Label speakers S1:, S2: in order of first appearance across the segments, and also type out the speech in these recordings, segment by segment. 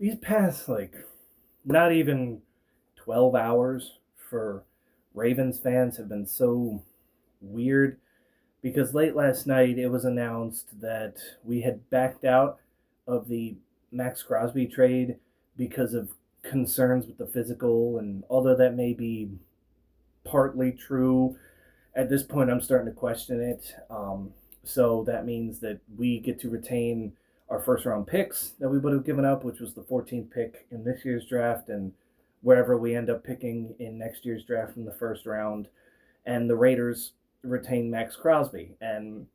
S1: these past, not even 12 hours for Ravens fans have been so weird because late last night it was announced that we had backed out of the Maxx Crosby trade because of concerns with the physical. And although that may be partly true, at this point I'm starting to question it. So that means that we get to retain our first round picks that we would have given up, which was the 14th pick in this year's draft, and wherever we end up picking in next year's draft in the first round. And the Raiders retain Maxx Crosby. And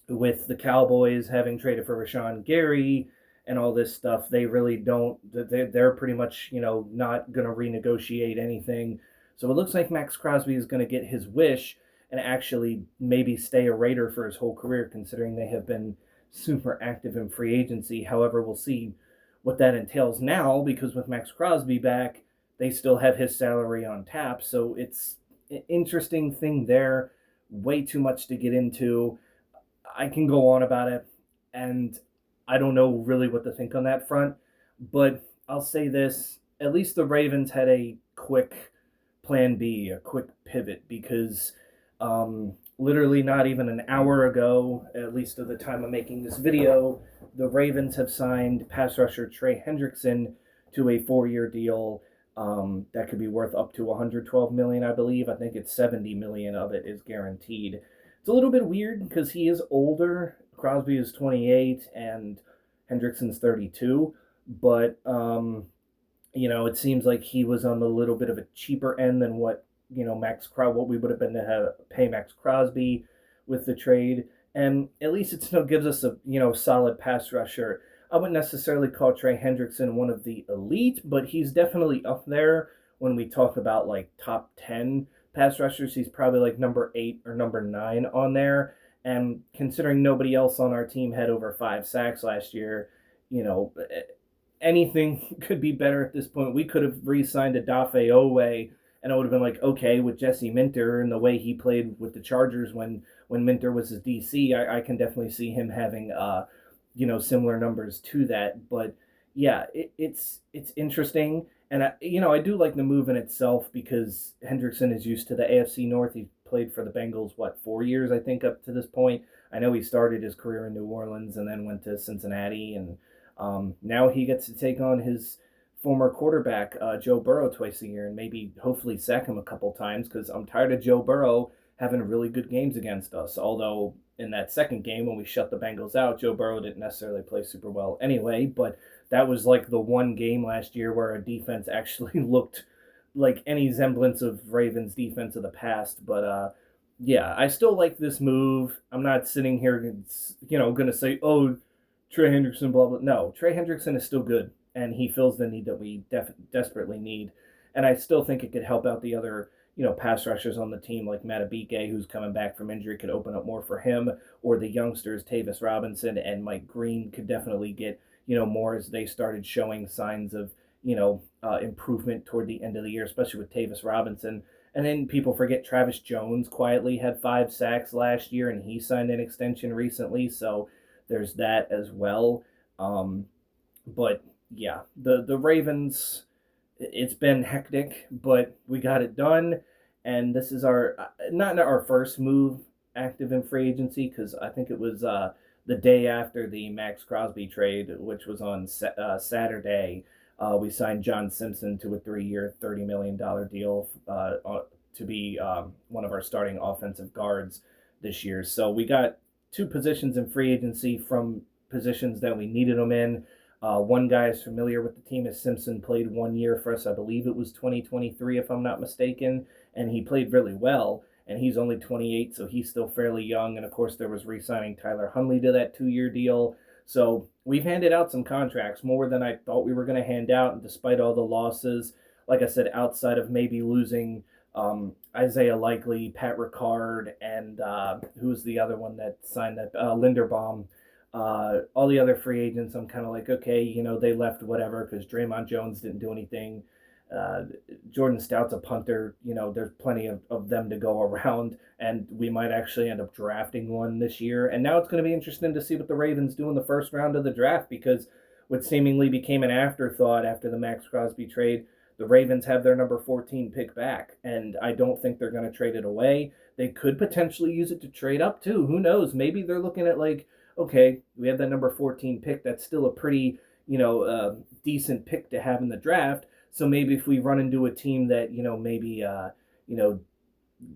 S1: with the Cowboys having traded for Rashawn Gary and all this stuff, they really don't. They're pretty much not going to renegotiate anything. So it looks like Maxx Crosby is going to get his wish and actually maybe stay a Raider for his whole career, considering they have been super active in free agency. However, we'll see what that entails now because with Maxx Crosby back, they still have his salary on tap. So it's an interesting thing there. Way too much to get into. I can go on about it, and I don't know really what to think on that front. But I'll say this: at least the Ravens had a quick plan B, a quick pivot, because literally not even an hour ago, at least at the time of making this video, the Ravens have signed pass rusher Trey Hendrickson to a 4-year deal that could be worth up to 112 million, I believe. I think it's 70 million of it is guaranteed. It's a little bit weird because he is older. Crosby is 28 and Hendrickson's 32, but it seems like he was on a little bit of a cheaper end than what what we would have been to have pay Maxx Crosby with the trade. And at least it still gives us a solid pass rusher. I wouldn't necessarily call Trey Hendrickson one of the elite, but he's definitely up there when we talk about like top 10 pass rushers. He's probably like number 8 or number 9 on there. And considering nobody else on our team had over 5 sacks last year, anything could be better at this point. We could have re-signed Odafe Oweh, and I would have been like, okay, with Jesse Minter and the way he played with the Chargers when Minter was his DC, I can definitely see him having similar numbers to that. But yeah, it's interesting, and I do like the move in itself because Hendrickson is used to the AFC North. He played for the Bengals 4 years, I think, up to this point. I know he started his career in New Orleans and then went to Cincinnati, and now he gets to take on his former quarterback, Joe Burrow, twice a year, and maybe hopefully sack him a couple times because I'm tired of Joe Burrow having really good games against us. Although in that second game when we shut the Bengals out, Joe Burrow didn't necessarily play super well anyway, but that was like the one game last year where our defense actually looked like any semblance of Ravens defense of the past. But yeah, I still like this move. I'm not sitting here, going to say, oh, Trey Hendrickson, blah, blah. No, Trey Hendrickson is still good, and he fills the need that we desperately need. And I still think it could help out the other, pass rushers on the team, like Matabike, who's coming back from injury, could open up more for him, or the youngsters, Tavis Robinson and Mike Green, could definitely get, more as they started showing signs of, improvement toward the end of the year, especially with Tavis Robinson. And then people forget Travis Jones quietly had 5 sacks last year, and he signed an extension recently, so there's that as well. But yeah, the Ravens, it's been hectic, but we got it done. And this is our not our first move active in free agency, because I think it was the day after the Maxx Crosby trade, which was on Saturday. We signed John Simpson to a 3-year, $30 million deal to be one of our starting offensive guards this year. So we got 2 positions in free agency from positions that we needed them in. One guy is familiar with the team as Simpson played 1 year for us. I believe it was 2023, if I'm not mistaken, and he played really well. And he's only 28, so he's still fairly young. And of course, there was re-signing Tyler Huntley to that 2-year deal. So we've handed out some contracts, more than I thought we were going to hand out. And despite all the losses, like I said, outside of maybe losing Isaiah Likely, Pat Ricard, and who's the other one that signed that? Linderbaum. All the other free agents, I'm kind of like, okay, they left whatever because Draymond Jones didn't do anything. Jordan Stout's a punter. There's plenty of them to go around, and we might actually end up drafting one this year. And now it's going to be interesting to see what the Ravens do in the first round of the draft, because what seemingly became an afterthought after the Maxx Crosby trade, the Ravens have their number 14 pick back, and I don't think they're going to trade it away. They could potentially use it to trade up too. Who knows? Maybe they're looking at like, okay, we have that number 14 pick. That's still a pretty, decent pick to have in the draft. So maybe if we run into a team that, maybe, you know,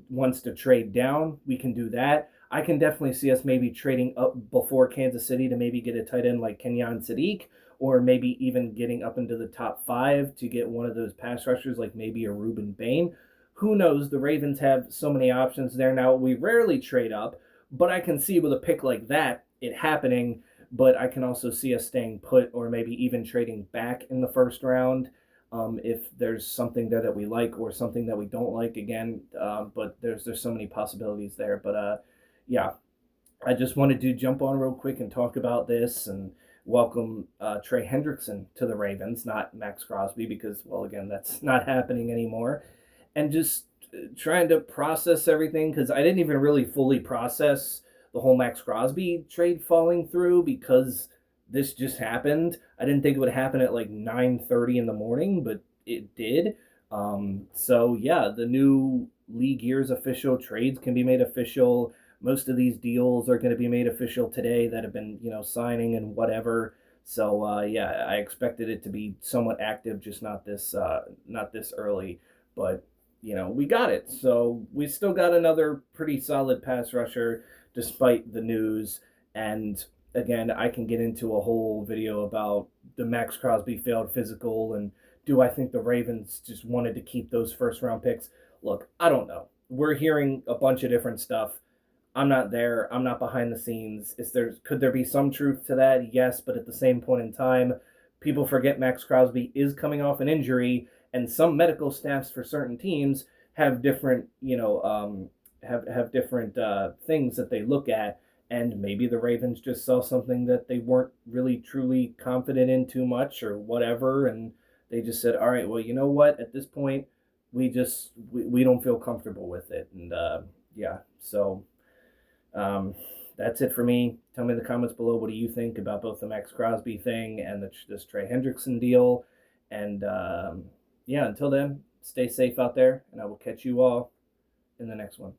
S1: wants to trade down, we can do that. I can definitely see us maybe trading up before Kansas City to maybe get a tight end like Kenyon Sadiq, or maybe even getting up into the top 5 to get one of those pass rushers like maybe a Reuben Bain. Who knows? The Ravens have so many options there. Now, we rarely trade up, but I can see with a pick like that, it happening. But I can also see us staying put or maybe even trading back in the first round if there's something there that we like or something that we don't like again. But there's so many possibilities there. But yeah, I just wanted to jump on real quick and talk about this and welcome Trey Hendrickson to the Ravens, not Maxx Crosby, because, well, again, that's not happening anymore. And just trying to process everything because I didn't even really fully process the whole Maxx Crosby trade falling through because this just happened. I didn't think it would happen at like 9:30 in the morning, but it did. So yeah, the new league year's official. Trades can be made official. Most of these deals are going to be made official today that have been, signing and whatever. So yeah, I expected it to be somewhat active, just not this early. But we got it. So we still got another pretty solid pass rusher despite the news. And again, I can get into a whole video about the Maxx Crosby failed physical and do I think the Ravens just wanted to keep those first round picks? Look, I don't know. We're hearing a bunch of different stuff. I'm not there. I'm not behind the scenes. Could there be some truth to that? Yes, but at the same point in time, people forget Maxx Crosby is coming off an injury, and some medical staffs for certain teams have different, have different things that they look at, and maybe the Ravens just saw something that they weren't really truly confident in too much or whatever, and they just said, all right, well, you know what? At this point, we don't feel comfortable with it, and yeah, so that's it for me. Tell me in the comments below, what do you think about both the Maxx Crosby thing and this Trey Hendrickson deal? And yeah, until then, stay safe out there, and I will catch you all in the next one.